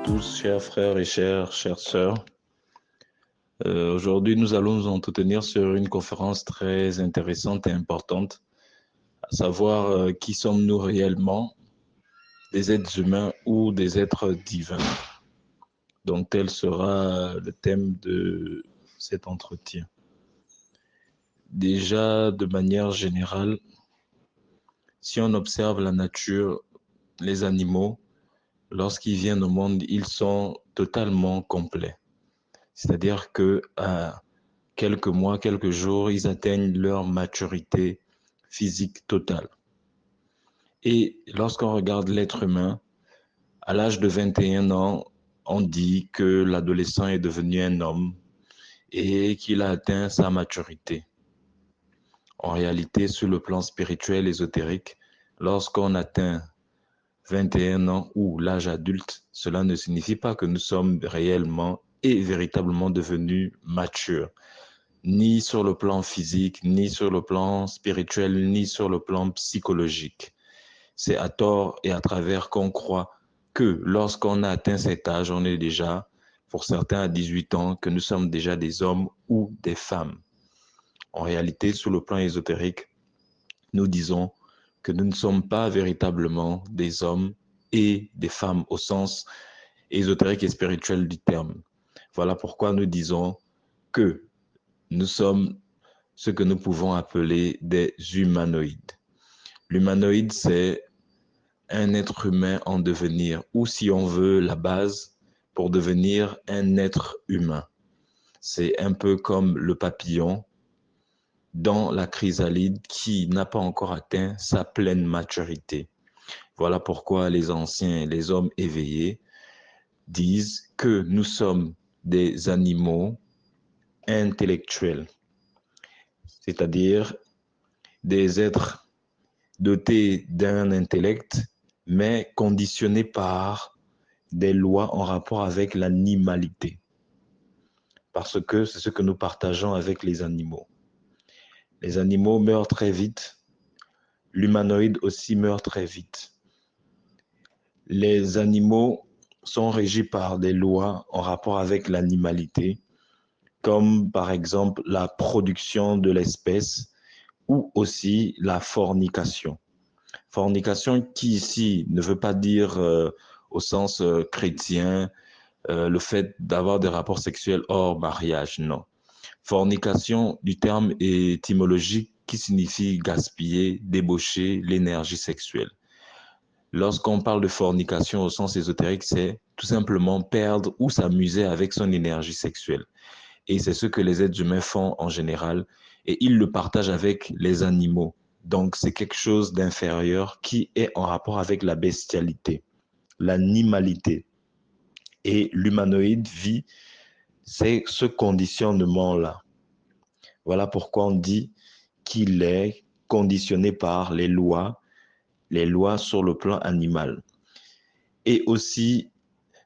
tous, chers frères et chères sœurs. Aujourd'hui, nous allons nous entretenir sur une conférence très intéressante et importante, à savoir qui sommes-nous réellement, des êtres humains ou des êtres divins. Donc, tel sera le thème de cet entretien. Déjà, de manière générale, si on observe la nature, les animaux, lorsqu'ils viennent au monde, ils sont totalement complets. C'est-à-dire que à quelques mois, quelques jours, ils atteignent leur maturité physique totale. Et lorsqu'on regarde l'être humain, à l'âge de 21 ans, on dit que l'adolescent est devenu un homme et qu'il a atteint sa maturité. En réalité, sur le plan spirituel, ésotérique, lorsqu'on atteint 21 ans ou l'âge adulte, cela ne signifie pas que nous sommes réellement et véritablement devenus matures, ni sur le plan physique, ni sur le plan spirituel, ni sur le plan psychologique. C'est à tort et à travers qu'on croit que lorsqu'on a atteint cet âge, on est déjà, pour certains à 18 ans, que nous sommes déjà des hommes ou des femmes. En réalité, sur le plan ésotérique, nous disons que nous ne sommes pas véritablement des hommes et des femmes au sens ésotérique et spirituel du terme. Voilà pourquoi nous disons que nous sommes ce que nous pouvons appeler des humanoïdes. L'humanoïde, c'est un être humain en devenir, ou si on veut, la base pour devenir un être humain. C'est un peu comme le papillon dans la chrysalide qui n'a pas encore atteint sa pleine maturité. Voilà pourquoi les anciens, les hommes éveillés, disent que nous sommes des animaux intellectuels, c'est-à-dire des êtres dotés d'un intellect, mais conditionnés par des lois en rapport avec l'animalité, parce que c'est ce que nous partageons avec les animaux. Les animaux meurent très vite, l'humanoïde aussi meurt très vite. Les animaux sont régis par des lois en rapport avec l'animalité, comme par exemple la production de l'espèce ou aussi la fornication. Fornication qui ici ne veut pas dire au sens chrétien le fait d'avoir des rapports sexuels hors mariage, non. Fornication du terme étymologique qui signifie gaspiller, débaucher l'énergie sexuelle. Lorsqu'on parle de fornication au sens ésotérique, c'est tout simplement perdre ou s'amuser avec son énergie sexuelle. Et c'est ce que les êtres humains font en général, et ils le partagent avec les animaux. Donc c'est quelque chose d'inférieur qui est en rapport avec la bestialité, l'animalité. Et l'humanoïde vit c'est ce conditionnement-là. Voilà pourquoi on dit qu'il est conditionné par les lois sur le plan animal. Et aussi,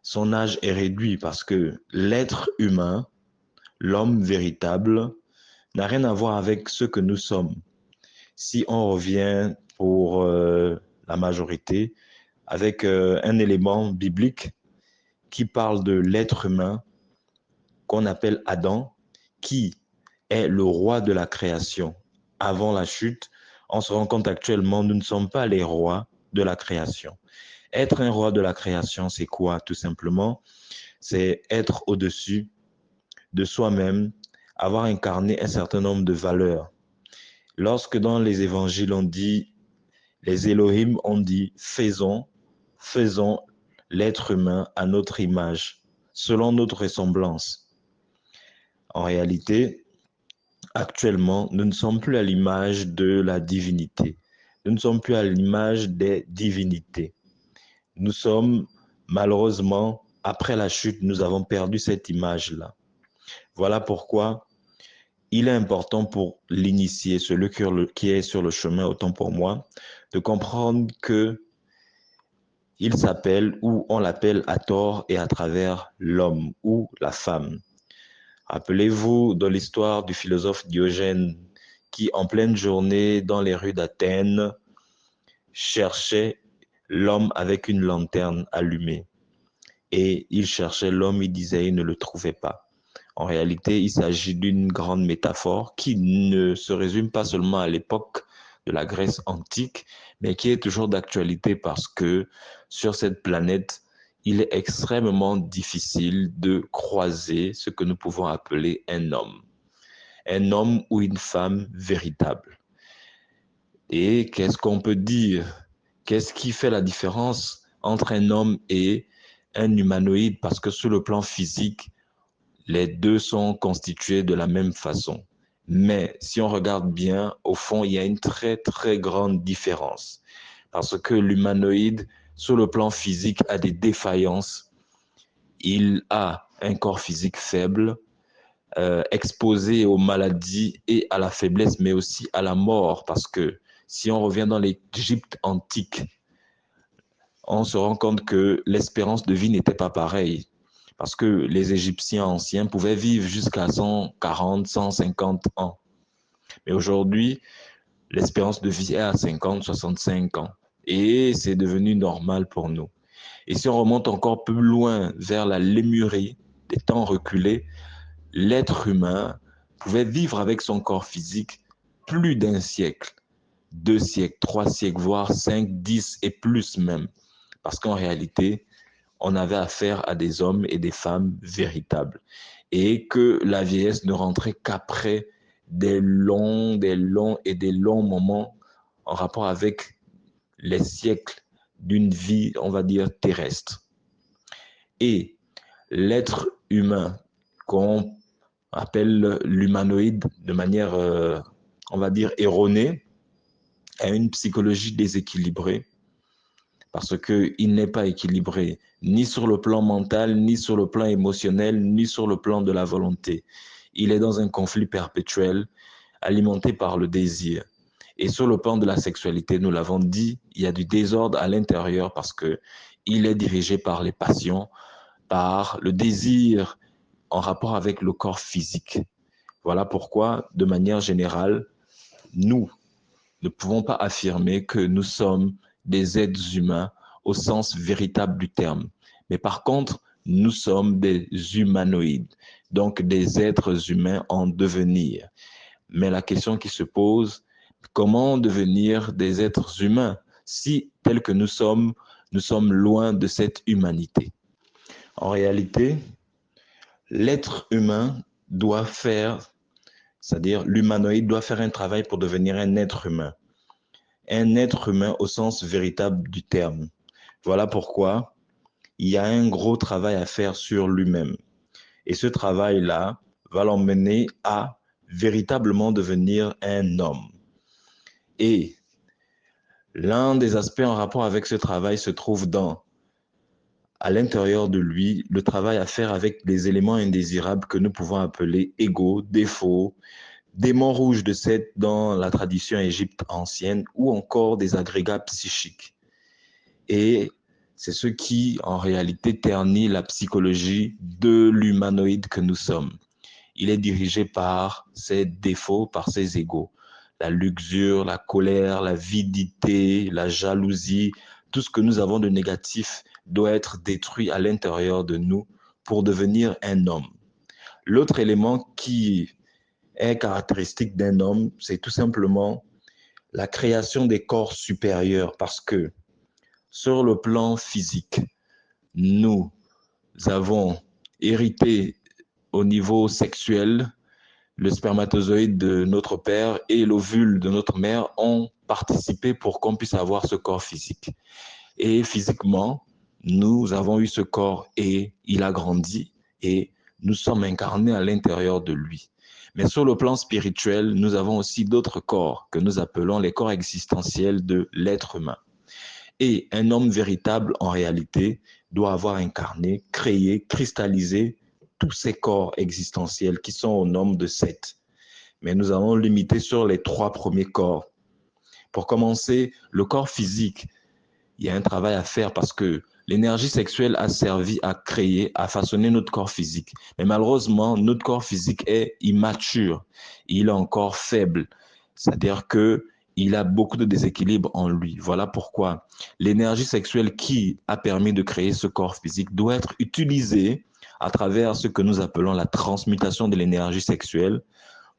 son âge est réduit parce que l'être humain, l'homme véritable, n'a rien à voir avec ce que nous sommes. Si on revient pour la majorité avec un élément biblique qui parle de l'être humain qu'on appelle Adam, qui est le roi de la création. Avant la chute, on se rend compte actuellement, nous ne sommes pas les rois de la création. Être un roi de la création, c'est quoi? Tout simplement, c'est être au-dessus de soi-même, avoir incarné un certain nombre de valeurs. Lorsque dans les évangiles on dit, les Elohim ont dit, faisons l'être humain à notre image, selon notre ressemblance. En réalité, actuellement, nous ne sommes plus à l'image de la divinité. Nous ne sommes plus à l'image des divinités. Nous sommes, malheureusement, après la chute, nous avons perdu cette image-là. Voilà pourquoi il est important pour l'initié, celui qui est sur le chemin, autant pour moi, de comprendre que il s'appelle ou on l'appelle à tort et à travers l'homme ou la femme. Rappelez-vous de l'histoire du philosophe Diogène qui, en pleine journée, dans les rues d'Athènes, cherchait l'homme avec une lanterne allumée. et il cherchait l'homme, il disait, il ne le trouvait pas. En réalité, il s'agit d'une grande métaphore qui ne se résume pas seulement à l'époque de la Grèce antique, mais qui est toujours d'actualité parce que sur cette planète, il est extrêmement difficile de croiser ce que nous pouvons appeler un homme. Un homme ou une femme véritable. Et qu'est-ce qu'on peut dire? Qu'est-ce qui fait la différence entre un homme et un humanoïde? Parce que sur le plan physique, les deux sont constitués de la même façon. Mais si on regarde bien, au fond, il y a une très, très grande différence. Parce que l'humanoïde, sur le plan physique, a des défaillances. Il a un corps physique faible, exposé aux maladies et à la faiblesse, mais aussi à la mort. Parce que si on revient dans l'Égypte antique, on se rend compte que l'espérance de vie n'était pas pareille. Parce que les Égyptiens anciens pouvaient vivre jusqu'à 140, 150 ans. Mais aujourd'hui, l'espérance de vie est à 50, 65 ans. Et c'est devenu normal pour nous. Et si on remonte encore plus loin vers la Lémurie, des temps reculés, l'être humain pouvait vivre avec son corps physique plus d'un siècle, 2 siècles, 3 siècles, voire 5, 10 et plus même. Parce qu'en réalité, on avait affaire à des hommes et des femmes véritables. Et que la vieillesse ne rentrait qu'après des longs et des longs moments en rapport avec les siècles d'une vie, on va dire, terrestre. Et l'être humain, qu'on appelle l'humanoïde de manière, on va dire, erronée, a une psychologie déséquilibrée parce qu'il n'est pas équilibré, ni sur le plan mental, ni sur le plan émotionnel, ni sur le plan de la volonté. Il est dans un conflit perpétuel, alimenté par le désir. Et sur le plan de la sexualité, nous l'avons dit, il y a du désordre à l'intérieur parce que il est dirigé par les passions, par le désir en rapport avec le corps physique. Voilà pourquoi, de manière générale, nous ne pouvons pas affirmer que nous sommes des êtres humains au sens véritable du terme. Mais par contre, nous sommes des humanoïdes, donc des êtres humains en devenir. Mais la question qui se pose, comment devenir des êtres humains si, tels que nous sommes loin de cette humanité? En réalité, l'être humain doit faire, c'est-à-dire l'humanoïde doit faire un travail pour devenir un être humain. Un être humain au sens véritable du terme. Voilà pourquoi il y a un gros travail à faire sur lui-même. Et ce travail-là va l'emmener à véritablement devenir un homme. Et l'un des aspects en rapport avec ce travail se trouve à l'intérieur de lui, le travail à faire avec les éléments indésirables que nous pouvons appeler égos, défauts, démons rouges de Seth dans la tradition égypte ancienne ou encore des agrégats psychiques. Et c'est ce qui, en réalité, ternit la psychologie de l'humanoïde que nous sommes. Il est dirigé par ses défauts, par ses égos. La luxure, la colère, l'avidité, la jalousie, tout ce que nous avons de négatif doit être détruit à l'intérieur de nous pour devenir un homme. L'autre élément qui est caractéristique d'un homme, c'est tout simplement la création des corps supérieurs parce que sur le plan physique, nous avons hérité au niveau sexuel, le spermatozoïde de notre père et l'ovule de notre mère ont participé pour qu'on puisse avoir ce corps physique. Et physiquement, nous avons eu ce corps et il a grandi et nous sommes incarnés à l'intérieur de lui. Mais sur le plan spirituel, nous avons aussi d'autres corps que nous appelons les corps existentiels de l'être humain. Et un homme véritable, en réalité, doit avoir incarné, créé, cristallisé tous ces corps existentiels qui sont au nombre de 7. Mais nous allons limiter sur les 3 premiers corps. Pour commencer, le corps physique, il y a un travail à faire parce que l'énergie sexuelle a servi à créer, à façonner notre corps physique. Mais malheureusement, notre corps physique est immature. Il est encore faible. C'est-à-dire que il a beaucoup de déséquilibre en lui. Voilà pourquoi l'énergie sexuelle qui a permis de créer ce corps physique doit être utilisée à travers ce que nous appelons la transmutation de l'énergie sexuelle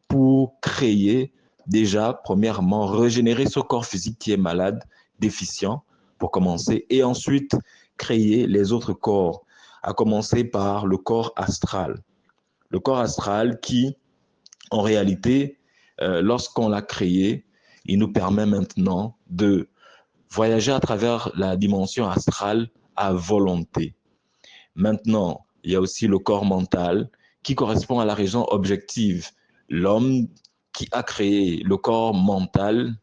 pour créer déjà, premièrement, régénérer ce corps physique qui est malade, déficient, pour commencer, et ensuite créer les autres corps, à commencer par le corps astral. Le corps astral qui, en réalité, lorsqu'on l'a créé, il nous permet maintenant de voyager à travers la dimension astrale à volonté. Maintenant, il y a aussi le corps mental qui correspond à la raison objective. L'homme qui a créé le corps mental,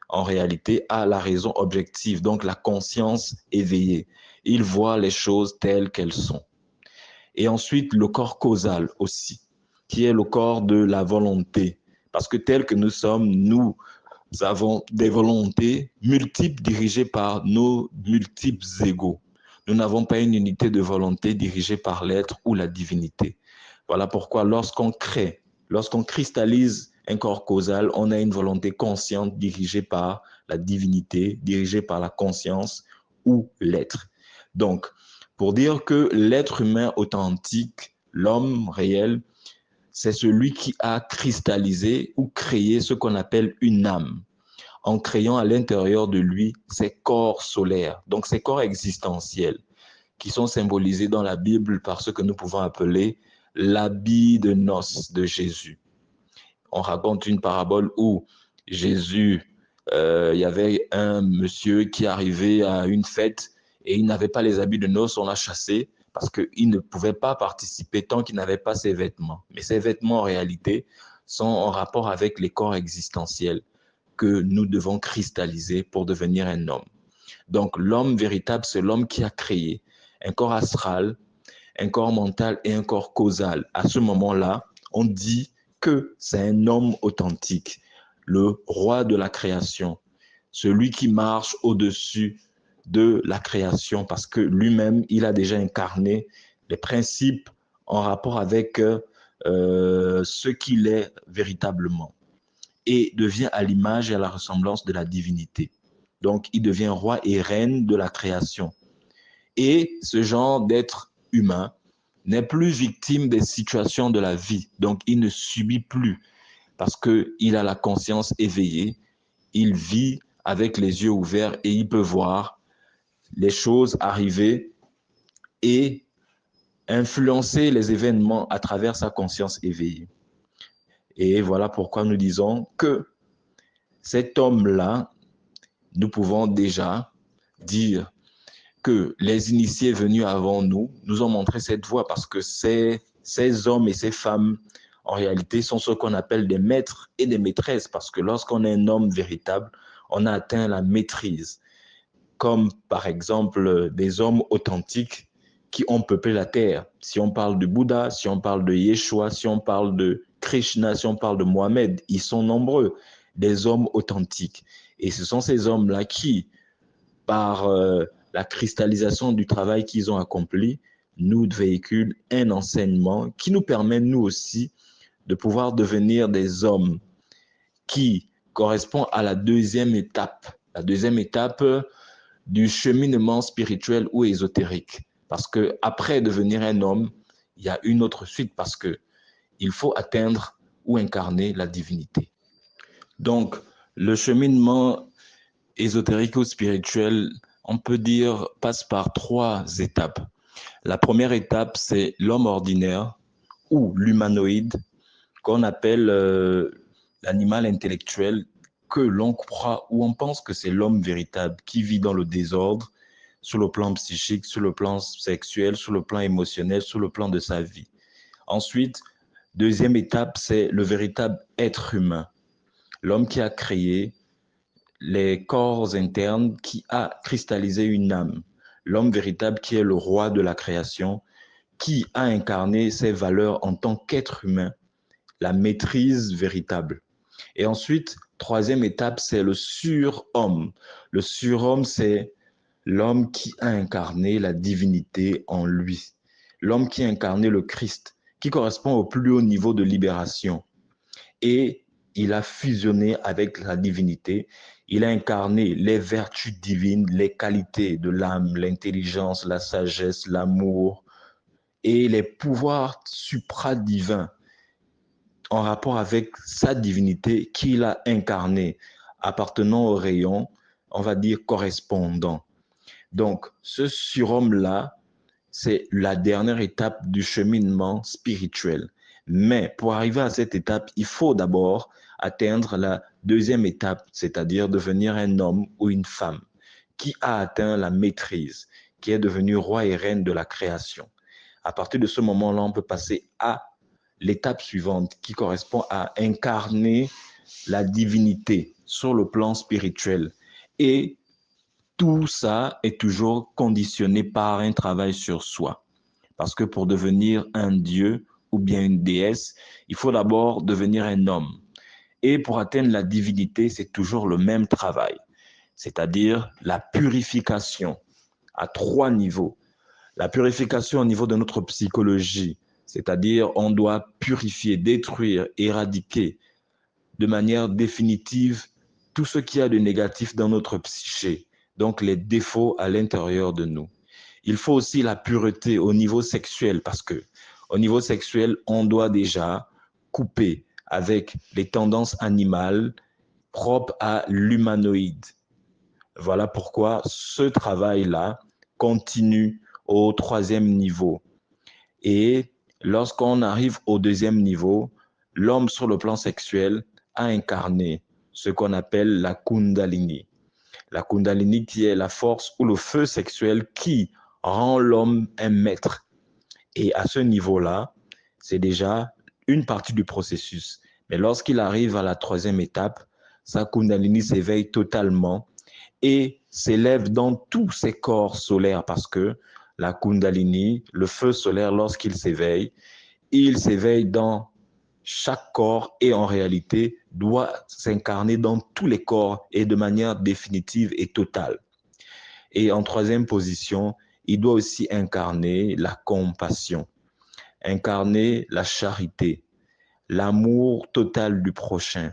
en réalité, a la raison objective, donc la conscience éveillée. Il voit les choses telles qu'elles sont. Et ensuite, le corps causal aussi, qui est le corps de la volonté. Parce que tel que nous sommes, nous avons des volontés multiples dirigées par nos multiples égaux. Nous n'avons pas une unité de volonté dirigée par l'être ou la divinité. Voilà pourquoi lorsqu'on crée, lorsqu'on cristallise un corps causal, on a une volonté consciente dirigée par la divinité, dirigée par la conscience ou l'être. Donc, pour dire que l'être humain authentique, l'homme réel, c'est celui qui a cristallisé ou créé ce qu'on appelle une âme, en créant à l'intérieur de lui ses corps solaires, donc ses corps existentiels, qui sont symbolisés dans la Bible par ce que nous pouvons appeler l'habit de noces de Jésus. On raconte une parabole où Jésus, il y avait un monsieur qui arrivait à une fête et il n'avait pas les habits de noces, on l'a chassé parce qu'il ne pouvait pas participer tant qu'il n'avait pas ses vêtements. Mais ces vêtements, en réalité, sont en rapport avec les corps existentiels que nous devons cristalliser pour devenir un homme. Donc, l'homme véritable, c'est l'homme qui a créé un corps astral, un corps mental et un corps causal. À ce moment-là, on dit que c'est un homme authentique, le roi de la création, celui qui marche au-dessus de la création parce que lui-même, il a déjà incarné les principes en rapport avec ce qu'il est véritablement et devient à l'image et à la ressemblance de la divinité. Donc, il devient roi et reine de la création. Et ce genre d'être humain n'est plus victime des situations de la vie. Donc, il ne subit plus parce qu'il a la conscience éveillée, il vit avec les yeux ouverts et il peut voir les choses arriver et influencer les événements à travers sa conscience éveillée. Et voilà pourquoi nous disons que cet homme-là, nous pouvons déjà dire que les initiés venus avant nous nous ont montré cette voie parce que ces hommes et ces femmes, en réalité, sont ce qu'on appelle des maîtres et des maîtresses parce que lorsqu'on est un homme véritable, on a atteint la maîtrise. Comme par exemple des hommes authentiques qui ont peuplé la terre. Si on parle de Bouddha, si on parle de Yeshua, si on parle de Krishna, si on parle de Mohamed, ils sont nombreux, des hommes authentiques. Et ce sont ces hommes-là qui, par la cristallisation du travail qu'ils ont accompli, nous véhiculent un enseignement qui nous permet, nous aussi, de pouvoir devenir des hommes qui correspondent à la deuxième étape du cheminement spirituel ou ésotérique. Parce que après devenir un homme, il y a une autre suite parce que il faut atteindre ou incarner la divinité. Donc, le cheminement ésotérique ou spirituel, on peut dire, passe par 3 étapes. La première étape, c'est l'homme ordinaire ou l'humanoïde, qu'on appelle l'animal intellectuel, que l'on croit ou on pense que c'est l'homme véritable qui vit dans le désordre sur le plan psychique, sur le plan sexuel, sur le plan émotionnel, sur le plan de sa vie. Ensuite, deuxième étape, c'est le véritable être humain, l'homme qui a créé les corps internes, qui a cristallisé une âme, l'homme véritable qui est le roi de la création, qui a incarné ses valeurs en tant qu'être humain, la maîtrise véritable. Et ensuite, troisième étape, c'est le surhomme. Le surhomme, c'est l'homme qui a incarné la divinité en lui, l'homme qui a incarné le Christ, qui correspond au plus haut niveau de libération. Et il a fusionné avec la divinité. Il a incarné les vertus divines, les qualités de l'âme, l'intelligence, la sagesse, l'amour et les pouvoirs supradivins en rapport avec sa divinité qu'il a incarnée, appartenant au rayon, on va dire, correspondant. Donc, ce surhomme-là, c'est la dernière étape du cheminement spirituel. Mais pour arriver à cette étape, il faut d'abord atteindre la deuxième étape, c'est-à-dire devenir un homme ou une femme qui a atteint la maîtrise, qui est devenu roi et reine de la création. À partir de ce moment-là, on peut passer à l'étape suivante qui correspond à incarner la divinité sur le plan spirituel. Et tout ça est toujours conditionné par un travail sur soi. Parce que pour devenir un dieu ou bien une déesse, il faut d'abord devenir un homme. Et pour atteindre la divinité, c'est toujours le même travail, c'est-à-dire la purification à 3 niveaux. La purification au niveau de notre psychologie, c'est-à-dire on doit purifier, détruire, éradiquer de manière définitive tout ce qu'il y a de négatif dans notre psyché, donc les défauts à l'intérieur de nous. Il faut aussi la pureté au niveau sexuel parce que au niveau sexuel, on doit déjà couper avec les tendances animales propres à l'humanoïde. Voilà pourquoi ce travail-là continue au 3e niveau. Et lorsqu'on arrive au 2e niveau, l'homme sur le plan sexuel a incarné ce qu'on appelle la Kundalini. La Kundalini qui est la force ou le feu sexuel qui rend l'homme un maître. Et à ce niveau-là, c'est déjà une partie du processus. Mais lorsqu'il arrive à la 3e étape, sa Kundalini s'éveille totalement et s'élève dans tous ses corps solaires parce que la Kundalini, le feu solaire, lorsqu'il s'éveille, il s'éveille dans chaque corps et en réalité doit s'incarner dans tous les corps et de manière définitive et totale. Et en 3e position, il doit aussi incarner la compassion, incarner la charité, l'amour total du prochain.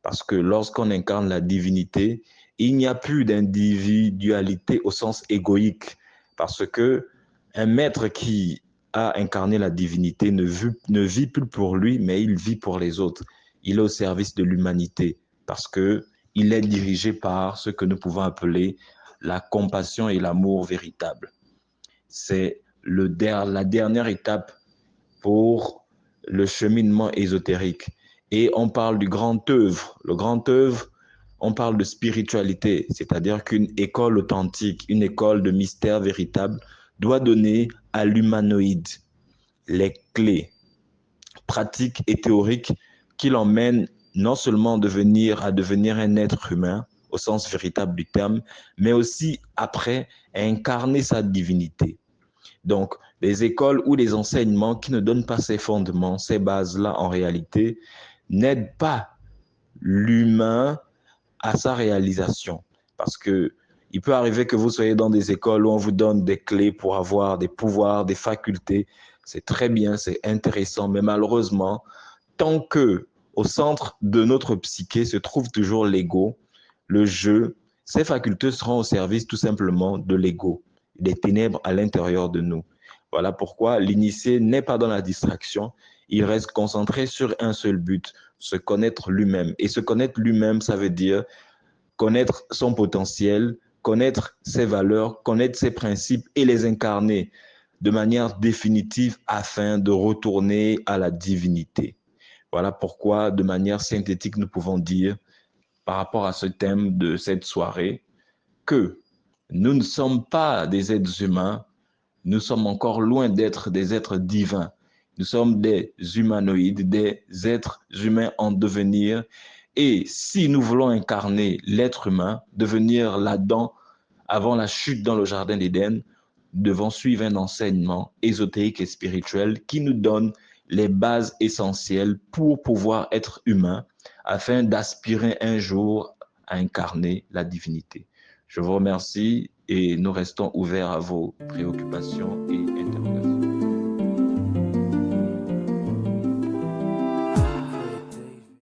Parce que lorsqu'on incarne la divinité, il n'y a plus d'individualité au sens égoïque. Parce que un maître qui a incarné la divinité ne vit plus pour lui, mais il vit pour les autres. Il est au service de l'humanité parce que il est dirigé par ce que nous pouvons appeler la compassion et l'amour véritable. C'est la dernière étape pour le cheminement ésotérique. Et on parle du grand œuvre. Le grand œuvre, on parle de spiritualité, c'est-à-dire qu'une école authentique, une école de mystère véritable doit donner à l'humanoïde les clés pratiques et théoriques qui l'emmènent non seulement à devenir un être humain au sens véritable du terme, mais aussi après à incarner sa divinité. Donc, les écoles ou les enseignements qui ne donnent pas ces fondements, ces bases-là, en réalité, n'aident pas l'humain à sa réalisation. Parce que il peut arriver que vous soyez dans des écoles où on vous donne des clés pour avoir des pouvoirs, des facultés. C'est très bien, c'est intéressant, mais malheureusement, tant que au centre de notre psyché se trouve toujours l'ego, le jeu, ces facultés seront au service tout simplement de l'ego, des ténèbres à l'intérieur de nous. Voilà pourquoi l'initié n'est pas dans la distraction, il reste concentré sur un seul but, se connaître lui-même. Et se connaître lui-même, ça veut dire connaître son potentiel, connaître ses valeurs, connaître ses principes et les incarner de manière définitive afin de retourner à la divinité. Voilà pourquoi, de manière synthétique, nous pouvons dire, par rapport à ce thème de cette soirée, que nous ne sommes pas des êtres humains, nous sommes encore loin d'être des êtres divins. Nous sommes des humanoïdes, des êtres humains en devenir. Et si nous voulons incarner l'être humain, devenir l'Adam avant la chute dans le jardin d'Éden, nous devons suivre un enseignement ésotérique et spirituel qui nous donne les bases essentielles pour pouvoir être humain afin d'aspirer un jour à incarner la divinité. Je vous remercie et nous restons ouverts à vos préoccupations et interrogations.